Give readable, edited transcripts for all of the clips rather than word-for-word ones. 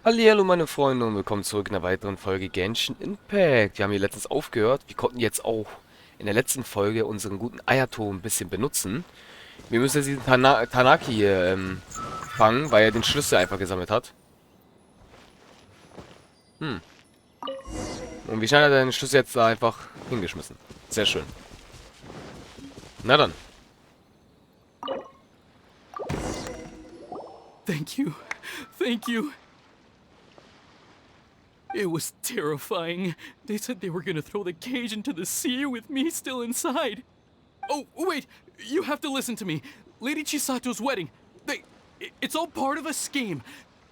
Hallihallo meine Freunde und willkommen zurück in einer weiteren Folge Genshin Impact. Wir haben hier letztens aufgehört. Wir konnten jetzt auch in der letzten Folge unseren guten Eierton ein bisschen benutzen. Wir müssen jetzt diesen Tanaki hier fangen, weil er den Schlüssel einfach gesammelt hat. Hm. Und wie schnell hat er den Schlüssel jetzt da einfach hingeschmissen? Sehr schön. Na dann. Thank you. Thank you. It was terrifying. They said they were gonna throw the cage into the sea with me still inside. Oh, wait. You have to listen to me. Lady Chisato's wedding. It's all part of a scheme.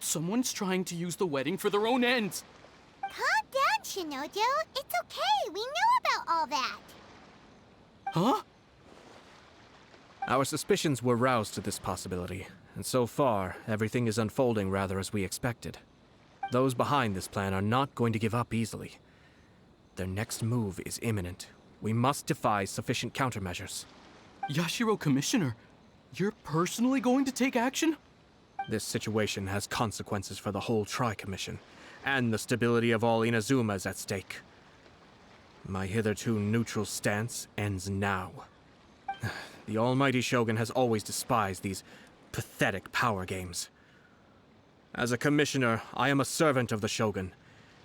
Someone's trying to use the wedding for their own ends. Calm down, Shinojo. It's okay. We know about all that. Huh? Our suspicions were roused to this possibility, and so far, everything is unfolding rather as we expected. Those behind this plan are not going to give up easily. Their next move is imminent. We must devise sufficient countermeasures. Yashiro Commissioner, you're personally going to take action? This situation has consequences for the whole Tri-Commission, and the stability of all Inazuma is at stake. My hitherto neutral stance ends now. The almighty Shogun has always despised these pathetic power games. As a commissioner, I am a servant of the Shogun,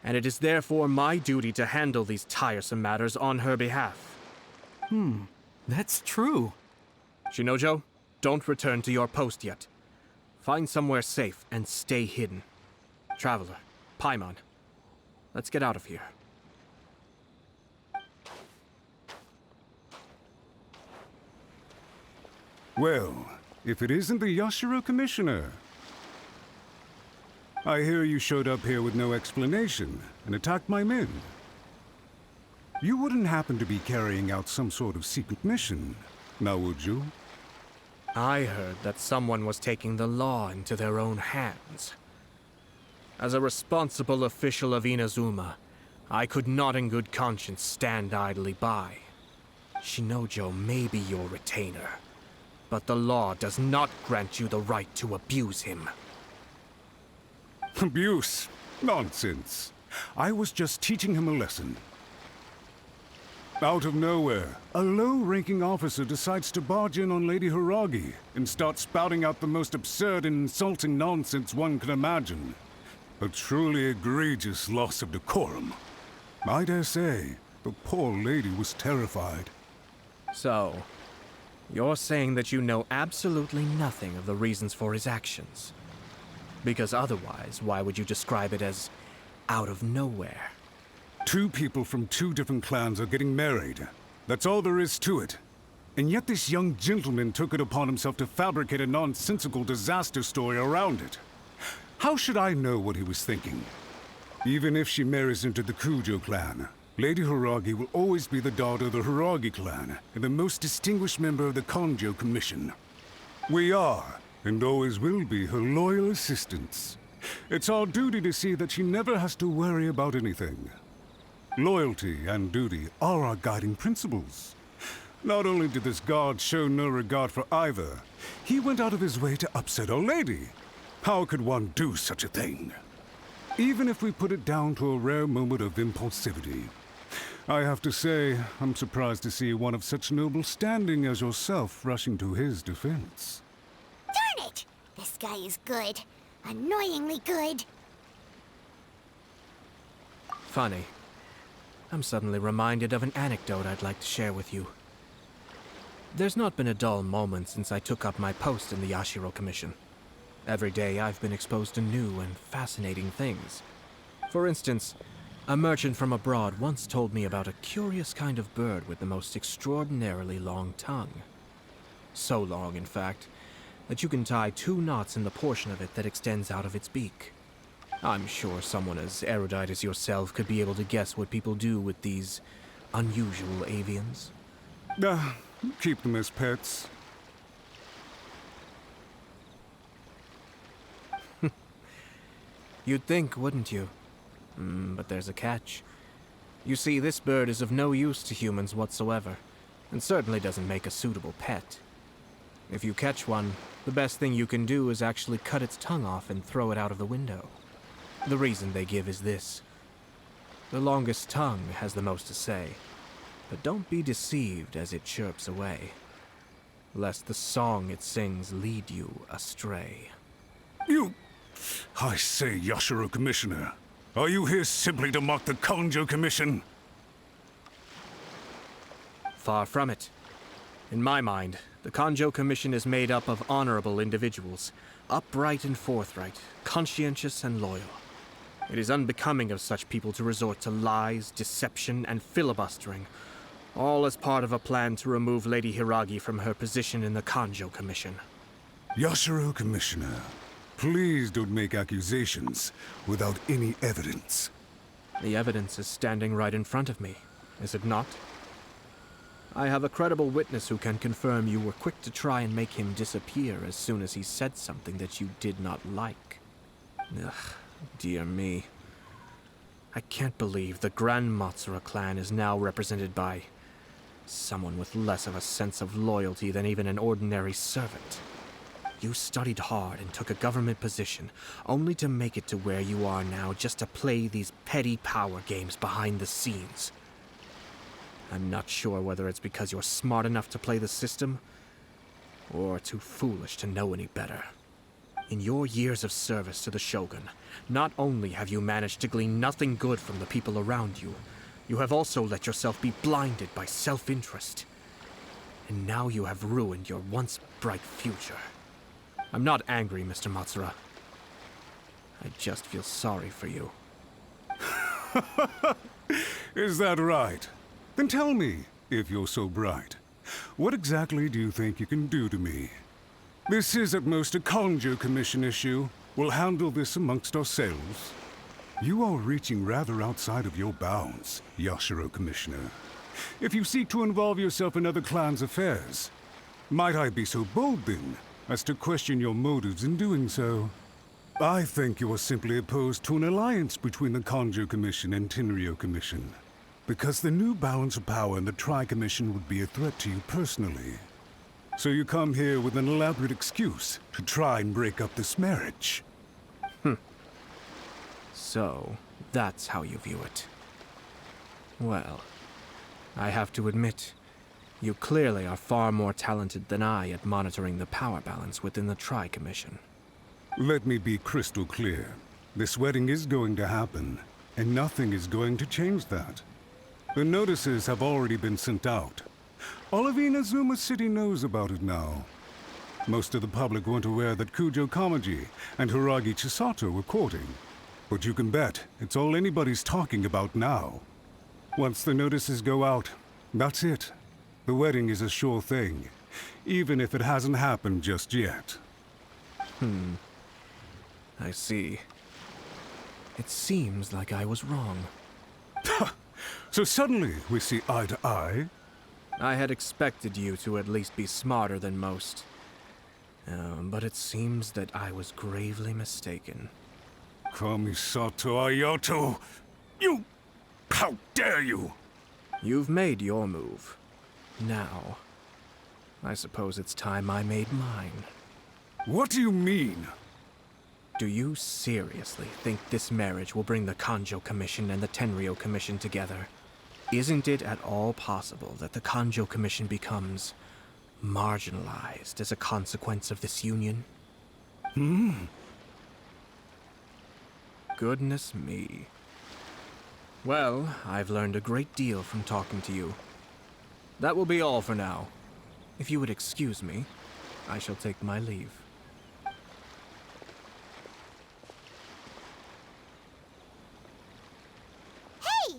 and it is therefore my duty to handle these tiresome matters on her behalf. That's true. Shinojo, don't return to your post yet. Find somewhere safe and stay hidden. Traveler, Paimon, let's get out of here. Well, if it isn't the Yashiro Commissioner. I hear you showed up here with no explanation and attacked my men. You wouldn't happen to be carrying out some sort of secret mission, now would you? I heard that someone was taking the law into their own hands. As a responsible official of Inazuma, I could not in good conscience stand idly by. Shinojo may be your retainer, but the law does not grant you the right to abuse him. Abuse? Nonsense. I was just teaching him a lesson. Out of nowhere, a low-ranking officer decides to barge in on Lady Hiragi and start spouting out the most absurd and insulting nonsense one can imagine. A truly egregious loss of decorum. I dare say, the poor lady was terrified. So, you're saying that you know absolutely nothing of the reasons for his actions? Because otherwise, why would you describe it as out of nowhere? Two people from two different clans are getting married. That's all there is to it. And yet this young gentleman took it upon himself to fabricate a nonsensical disaster story around it. How should I know what he was thinking? Even if she marries into the Kujo clan, Lady Hiragi will always be the daughter of the Hiragi clan and the most distinguished member of the Konjo Commission. We are, and always will be, her loyal assistants. It's our duty to see that she never has to worry about anything. Loyalty and duty are our guiding principles. Not only did this guard show no regard for either, he went out of his way to upset our lady. How could one do such a thing? Even if we put it down to a rare moment of impulsivity. I have to say, I'm surprised to see one of such noble standing as yourself rushing to his defense. Darn it! This guy is good. Annoyingly good. Funny. I'm suddenly reminded of an anecdote I'd like to share with you. There's not been a dull moment since I took up my post in the Yashiro Commission. Every day I've been exposed to new and fascinating things. For instance, a merchant from abroad once told me about a curious kind of bird with the most extraordinarily long tongue. So long, in fact, that you can tie 2 knots in the portion of it that extends out of its beak. I'm sure someone as erudite as yourself could be able to guess what people do with these unusual avians. Keep them as pets. You'd think, wouldn't you? But there's a catch. You see, this bird is of no use to humans whatsoever, and certainly doesn't make a suitable pet. If you catch one, the best thing you can do is actually cut its tongue off and throw it out of the window. The reason they give is this. The longest tongue has the most to say, but don't be deceived as it chirps away, lest the song it sings lead you astray. I say, Yashiro Commissioner, are you here simply to mock the Kanjo Commission? Far from it. In my mind, the Kanjo Commission is made up of honorable individuals, upright and forthright, conscientious and loyal. It is unbecoming of such people to resort to lies, deception, and filibustering, all as part of a plan to remove Lady Hiragi from her position in the Kanjo Commission. Yashiro Commissioner, please don't make accusations without any evidence. The evidence is standing right in front of me, is it not? I have a credible witness who can confirm you were quick to try and make him disappear as soon as he said something that you did not like. Ugh, dear me. I can't believe the Grand Matsura clan is now represented by someone with less of a sense of loyalty than even an ordinary servant. You studied hard and took a government position, only to make it to where you are now just to play these petty power games behind the scenes. I'm not sure whether it's because you're smart enough to play the system, or too foolish to know any better. In your years of service to the Shogun, not only have you managed to glean nothing good from the people around you, you have also let yourself be blinded by self-interest. And now you have ruined your once bright future. I'm not angry, Mr. Matsura. I just feel sorry for you. Is that right? Then tell me, if you're so bright, what exactly do you think you can do to me? This is at most a Kanjo Commission issue. We'll handle this amongst ourselves. You are reaching rather outside of your bounds, Yashiro Commissioner. If you seek to involve yourself in other clans' affairs, might I be so bold then, as to question your motives in doing so? I think you are simply opposed to an alliance between the Kanjo Commission and Tenryo Commission, because the new balance of power in the Tri-Commission would be a threat to you personally. So you come here with an elaborate excuse to try and break up this marriage. So, that's how you view it. Well, I have to admit, you clearly are far more talented than I at monitoring the power balance within the Tri-Commission. Let me be crystal clear. This wedding is going to happen, and nothing is going to change that. The notices have already been sent out. All of Inazuma City knows about it now. Most of the public weren't aware that Kujo Kamaji and Hiragi Chisato were courting. But you can bet it's all anybody's talking about now. Once the notices go out, that's it. The wedding is a sure thing, even if it hasn't happened just yet. I see. It seems like I was wrong. So suddenly we see eye to eye? I had expected you to at least be smarter than most. But it seems that I was gravely mistaken. Kamisato Ayato! You! How dare you! You've made your move. Now, I suppose it's time I made mine. What do you mean? Do you seriously think this marriage will bring the Kanjo Commission and the Tenryo Commission together? Isn't it at all possible that the Kanjo Commission becomes marginalized as a consequence of this union? Goodness me. Well, I've learned a great deal from talking to you. That will be all for now. If you would excuse me, I shall take my leave. Hey!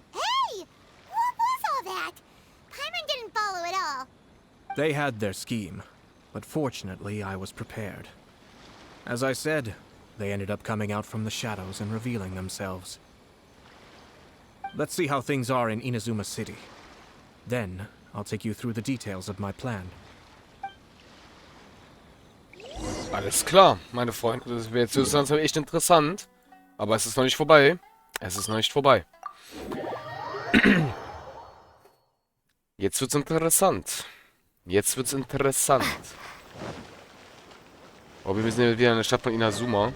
What was all that? Paimon didn't follow at all. They had their scheme, but fortunately I was prepared. As I said, they ended up coming out from the shadows and revealing themselves. Let's see how things are in Inazuma City. Then, I'll take you through the details of my plan. Alles klar, meine Freunde. Das wird jetzt langsam echt interessant. Aber es ist noch nicht vorbei. Es ist noch nicht vorbei. Jetzt wird's interessant. Jetzt wird's interessant. Oh, wir sind ja wieder in der Stadt von Inazuma.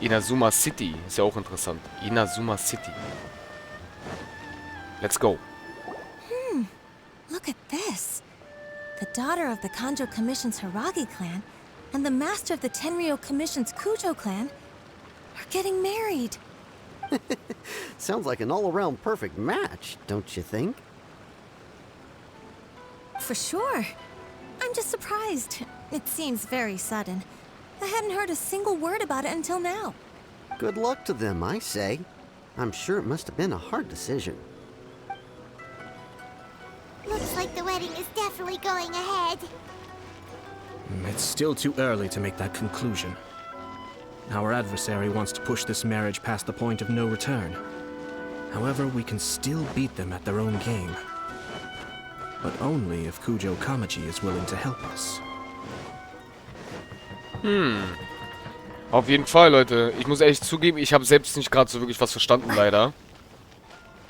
Inazuma City. Ist ja auch interessant. Inazuma City. Let's go. Look at this. The daughter of the Kanjo Commission's Hiragi clan and the master of the Tenryou Commission's Kujo clan are getting married. Sounds like an all-around perfect match, don't you think? For sure. I'm just surprised. It seems very sudden. I hadn't heard a single word about it until now. Good luck to them, I say. I'm sure it must have been a hard decision. Looks like the wedding is definitely going ahead. It's still too early to make that conclusion. Our adversary wants to push this marriage past the point of no return. However, we can still beat them at their own game. But only if Kujo Kamaji is willing to help us. Auf jeden Fall, Leute. Ich muss echt zugeben, ich habe selbst nicht gerade so wirklich was verstanden, leider.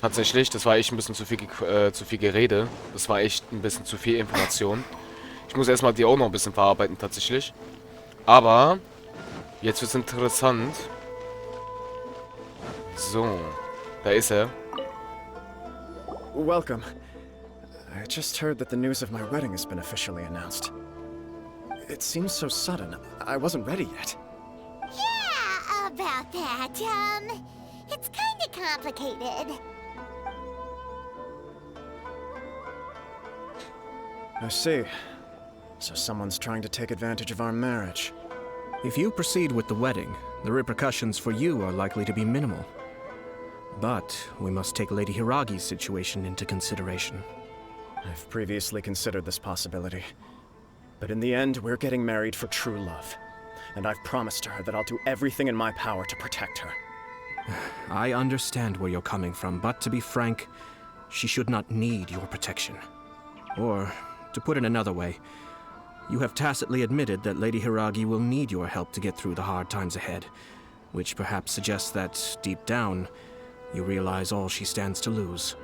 Tatsächlich, das war echt ein bisschen zu viel Gerede. Das war echt ein bisschen zu viel Information. Ich muss erstmal die auch noch ein bisschen verarbeiten, tatsächlich. Aber jetzt wird's interessant. So, da ist er. Welcome. I just heard that the news of my wedding has been officially announced. It seems so sudden. I wasn't ready yet. Yeah, about that. It's kinda complicated. I see. So someone's trying to take advantage of our marriage. If you proceed with the wedding, the repercussions for you are likely to be minimal. But we must take Lady Hiragi's situation into consideration. I've previously considered this possibility. But in the end, we're getting married for true love. And I've promised her that I'll do everything in my power to protect her. I understand where you're coming from, but to be frank, she should not need your protection. Or, to put it another way, you have tacitly admitted that Lady Hiragi will need your help to get through the hard times ahead, which perhaps suggests that, deep down, you realize all she stands to lose.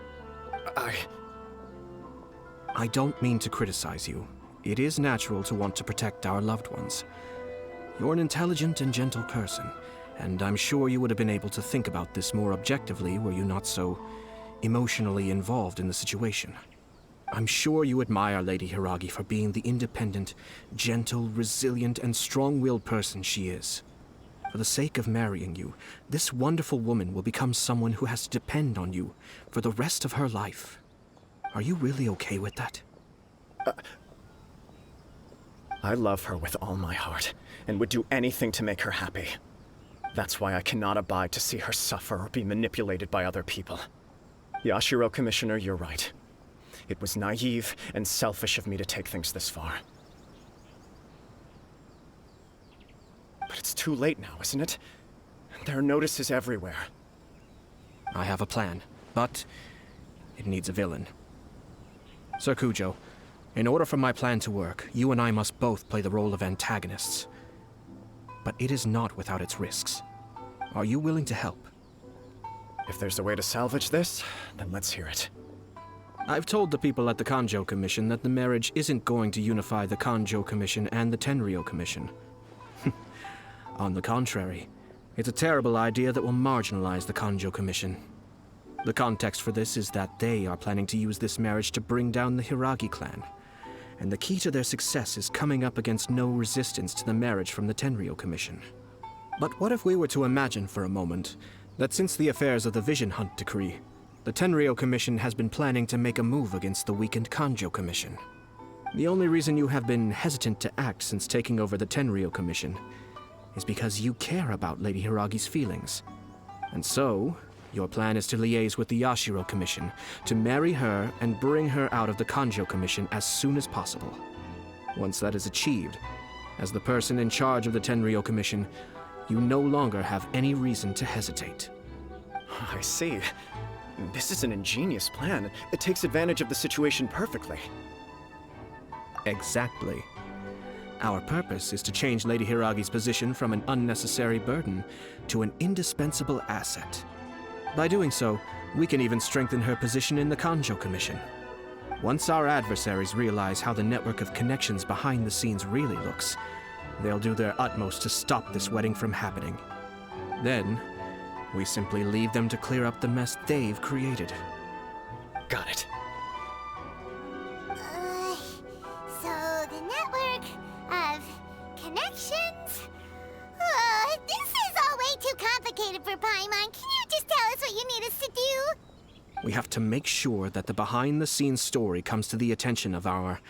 I don't mean to criticize you. It is natural to want to protect our loved ones. You're an intelligent and gentle person, and I'm sure you would have been able to think about this more objectively were you not so emotionally involved in the situation. I'm sure you admire Lady Hiragi for being the independent, gentle, resilient, and strong-willed person she is. For the sake of marrying you, this wonderful woman will become someone who has to depend on you for the rest of her life. Are you really okay with that? I love her with all my heart, and would do anything to make her happy. That's why I cannot abide to see her suffer or be manipulated by other people. Yashiro Commissioner, you're right. It was naive and selfish of me to take things this far. But it's too late now, isn't it? There are notices everywhere. I have a plan, but it needs a villain. Sir Kujo, in order for my plan to work, you and I must both play the role of antagonists. But it is not without its risks. Are you willing to help? If there's a way to salvage this, then let's hear it. I've told the people at the Kanjo Commission that the marriage isn't going to unify the Kanjo Commission and the Tenryou Commission. On the contrary, it's a terrible idea that will marginalize the Kanjo Commission. The context for this is that they are planning to use this marriage to bring down the Hiragi clan. And the key to their success is coming up against no resistance to the marriage from the Tenryou Commission. But what if we were to imagine for a moment that since the affairs of the Vision Hunt Decree, the Tenryou Commission has been planning to make a move against the weakened Kanjo Commission? The only reason you have been hesitant to act since taking over the Tenryou Commission is because you care about Lady Hiragi's feelings. And so, your plan is to liaise with the Yashiro Commission to marry her and bring her out of the Kanjo Commission as soon as possible. Once that is achieved, as the person in charge of the Tenryou Commission, you no longer have any reason to hesitate. I see. This is an ingenious plan. It takes advantage of the situation perfectly. Exactly. Our purpose is to change Lady Hiragi's position from an unnecessary burden to an indispensable asset. By doing so, we can even strengthen her position in the Kanjo Commission. Once our adversaries realize how the network of connections behind the scenes really looks, they'll do their utmost to stop this wedding from happening. Then, we simply leave them to clear up the mess they've created. Got it. So the network of connections? This is all way too complicated for Paimon. Can you just tell us what you need us to do? We have to make sure that the behind-the-scenes story comes to the attention of our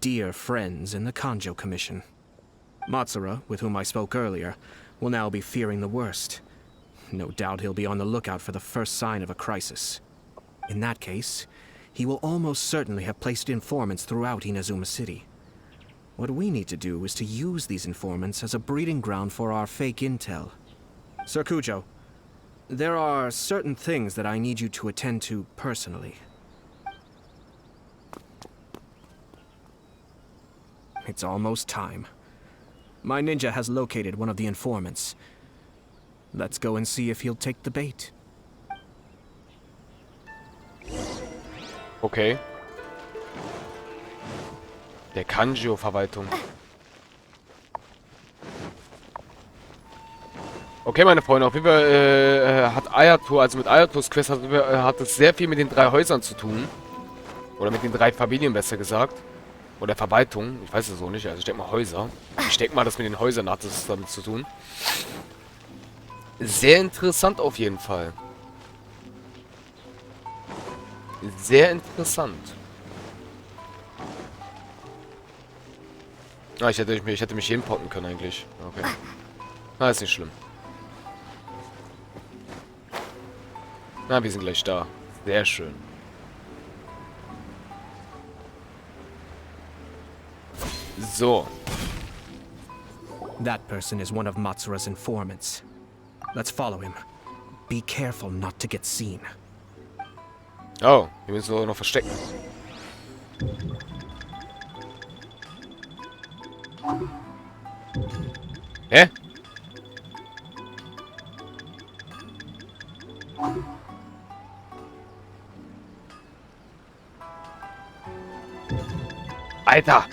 dear friends in the Kanjo Commission. Matsura, with whom I spoke earlier, will now be fearing the worst. No doubt he'll be on the lookout for the first sign of a crisis. In that case, he will almost certainly have placed informants throughout Inazuma City. What we need to do is to use these informants as a breeding ground for our fake intel. Sir Kujo, there are certain things that I need you to attend to personally. It's almost time. My ninja has located one of the informants. Let's go and see if he'll take the bait. Okay. Der Kanjo-Verwaltung. Okay, meine Freunde, auf jeden Fall hat Ayato, also mit Ayatos Quest hat es sehr viel mit den 3 Häusern zu tun. Oder mit den 3 Familien, besser gesagt. Oder Verwaltung, ich weiß es so nicht, also ich denke mal Häuser. Ich denke mal, das mit den Häusern hat es damit zu tun. Sehr interessant auf jeden Fall. Sehr interessant. Ah, ich hätte mich hinpoppen können eigentlich. Okay. Na, ist nicht schlimm. Na, wir sind gleich da. Sehr schön. So. That person is one of Matsura's informants. Let's follow him. Be careful not to get seen. Oh, wir müssen uns noch verstecken. Hä? Alter!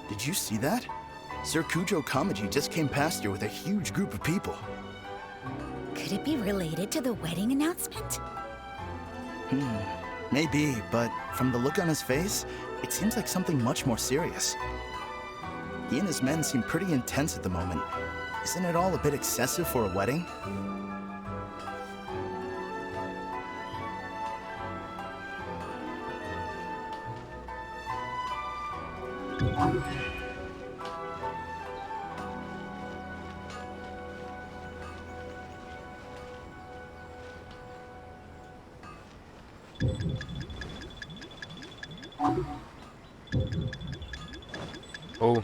Did you see that? Sir Kujo Kamaji just came past here with a huge group of people. Could it be related to the wedding announcement? Maybe, but from the look on his face, it seems like something much more serious. He and his men seem pretty intense at the moment. Isn't it all a bit excessive for a wedding? Oh.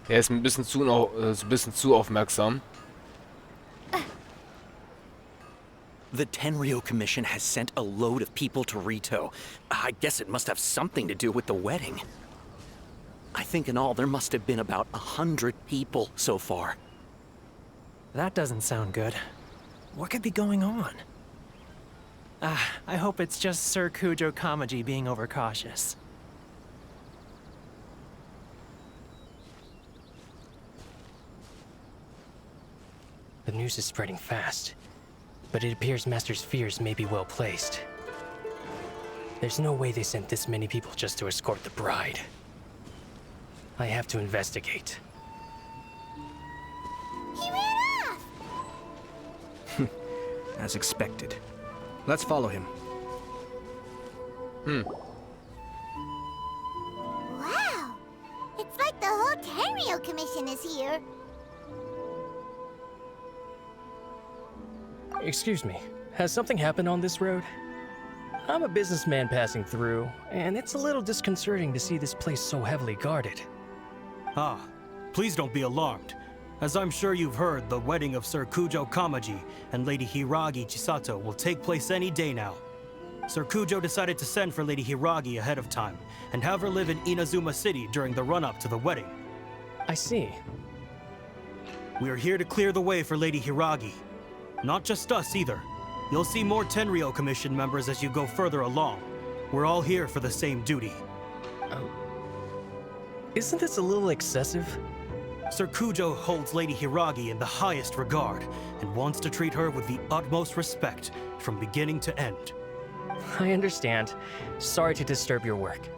Er ist ein bisschen zu aufmerksam. The Tenryou Commission has sent a load of people to Rito. I guess it must have something to do with the wedding. I think in all there must have been about 100 people so far. That doesn't sound good. What could be going on? I hope it's just Sir Kujo Kamaji being overcautious. The news is spreading fast, but it appears Master's fears may be well placed. There's no way they sent this many people just to escort the bride. I have to investigate. He ran off! As expected. Let's follow him. Wow! It's like the whole Tenryou Commission is here. Excuse me, has something happened on this road? I'm a businessman passing through, and it's a little disconcerting to see this place so heavily guarded. Ah, please don't be alarmed. As I'm sure you've heard, the wedding of Sir Kujo Kamaji and Lady Hiragi Chisato will take place any day now. Sir Kujo decided to send for Lady Hiragi ahead of time and have her live in Inazuma City during the run-up to the wedding. I see. We are here to clear the way for Lady Hiragi. Not just us either. You'll see more Tenryou Commission members as you go further along. We're all here for the same duty. Oh. Isn't this a little excessive? Sir Kujo holds Lady Hiragi in the highest regard and wants to treat her with the utmost respect from beginning to end. I understand. Sorry to disturb your work.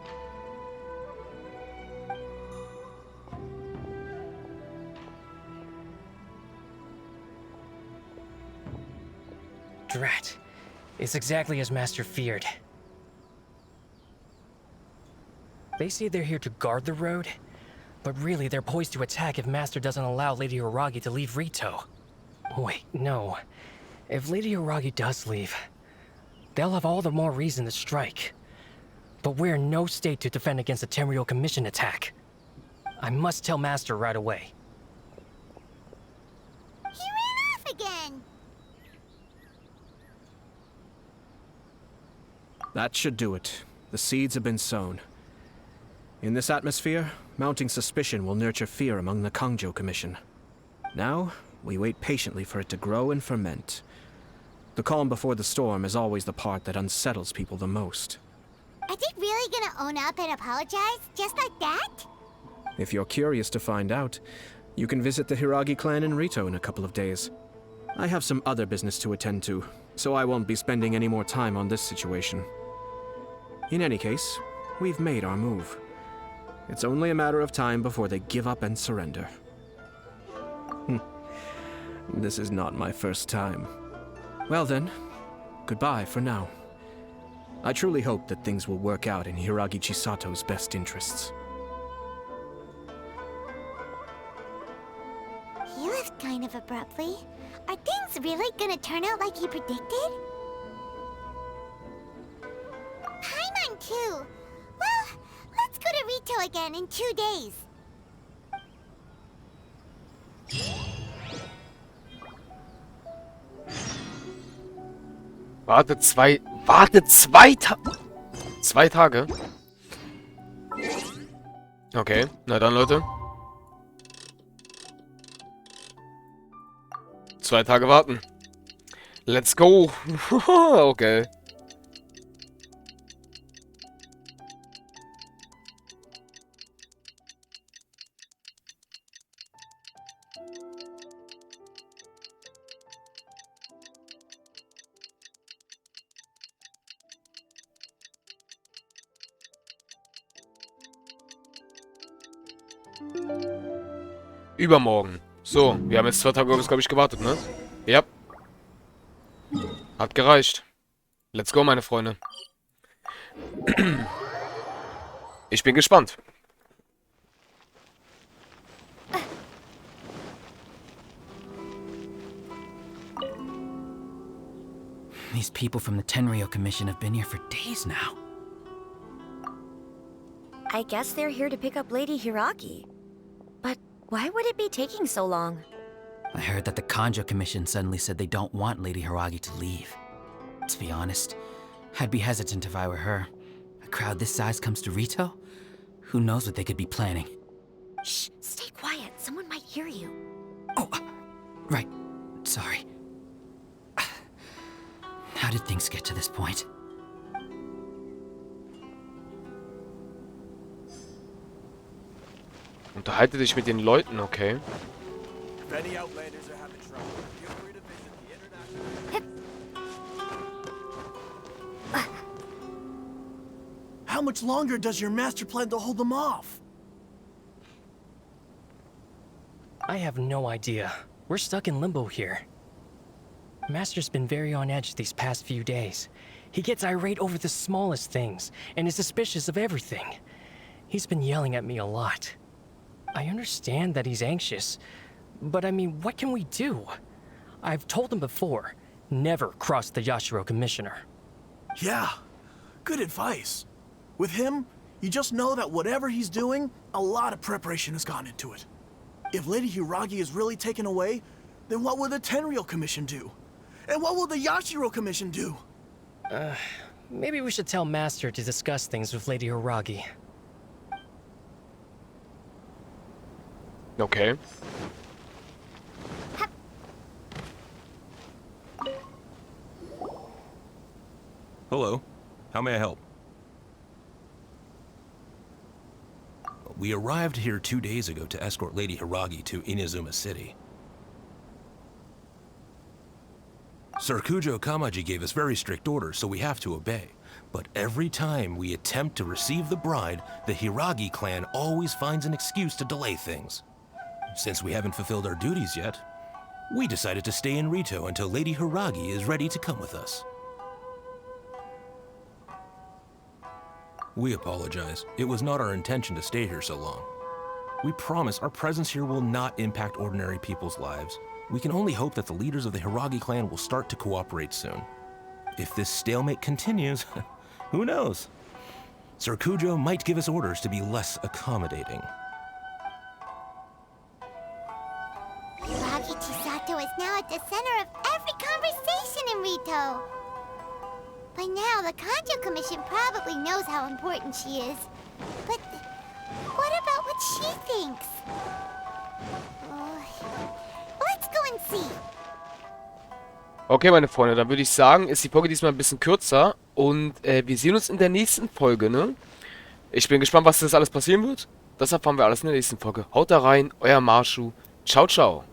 Drat. It's exactly as Master feared. They say they're here to guard the road, but really they're poised to attack if Master doesn't allow Lady Hiragi to leave Rito. Wait, no. If Lady Hiragi does leave, they'll have all the more reason to strike. But we're in no state to defend against a Tenryou Commission attack. I must tell Master right away. He ran off again! That should do it. The seeds have been sown. In this atmosphere, mounting suspicion will nurture fear among the Kangjo Commission. Now, we wait patiently for it to grow and ferment. The calm before the storm is always the part that unsettles people the most. Are they really gonna own up and apologize, just like that? If you're curious to find out, you can visit the Hiragi clan in Rito in a couple of days. I have some other business to attend to, so I won't be spending any more time on this situation. In any case, we've made our move. It's only a matter of time before they give up and surrender. This is not my first time. Well then, goodbye for now. I truly hope that things will work out in Hiragi Chisato's best interests. He left kind of abruptly. Are things really gonna turn out like he predicted? Paimon too! Well, let's go to Rito again in 2 days. Wartet zwei Tage? Okay, na dann, Leute. 2 Tage warten. Let's go. Okay. Übermorgen. So, wir haben jetzt 2 Tage, glaube ich, gewartet, ne? Ja. Hat gereicht. Let's go, meine Freunde. Ich bin gespannt. These people from the Tenryou Commission have been here for days now. I guess they're here to pick up Lady Hiragi. But why would it be taking so long? I heard that the Kangjo Commission suddenly said they don't want Lady Hiragi to leave. To be honest, I'd be hesitant if I were her. A crowd this size comes to Rito? Who knows what they could be planning? Shh, stay quiet. Someone might hear you. Oh, right. Sorry. How did things get to this point? Unterhalte dich mit den Leuten, okay? If any outlanders are having trouble, feel free to visit the international... How much longer does your master plan to hold them off? I have no idea. We're stuck in limbo here. Master's been very on edge these past few days. He gets irate over the smallest things, and is suspicious of everything. He's been yelling at me a lot. I understand that he's anxious, but I mean, what can we do? I've told him before, never cross the Yashiro Commissioner. Yeah, good advice. With him, you just know that whatever he's doing, a lot of preparation has gone into it. If Lady Hiragi is really taken away, then what will the Tenryou Commission do? And what will the Yashiro Commission do? Maybe we should tell Master to discuss things with Lady Hiragi. Okay. Hello. How may I help? We arrived here 2 days ago to escort Lady Hiragi to Inazuma City. Sir Kujo Kamaji gave us very strict orders, so we have to obey. But every time we attempt to receive the bride, the Hiragi clan always finds an excuse to delay things. Since we haven't fulfilled our duties yet, we decided to stay in Rito until Lady Hiragi is ready to come with us. We apologize. It was not our intention to stay here so long. We promise our presence here will not impact ordinary people's lives. We can only hope that the leaders of the Hiragi clan will start to cooperate soon. If this stalemate continues, who knows? Sir Kujo might give us orders to be less accommodating. Hiragi Chisato is now at the center of every conversation in Rito. By now, the Kanjo Commission probably knows how important she is. But what about what she thinks? Let's go and see. Okay, meine Freunde, dann würde ich sagen, ist die Folge diesmal ein bisschen kürzer. Und wir sehen uns in der nächsten Folge, ne? Ich bin gespannt, was das alles passieren wird. Das erfahren wir alles in der nächsten Folge. Haut da rein, euer Marschu. Ciao, ciao.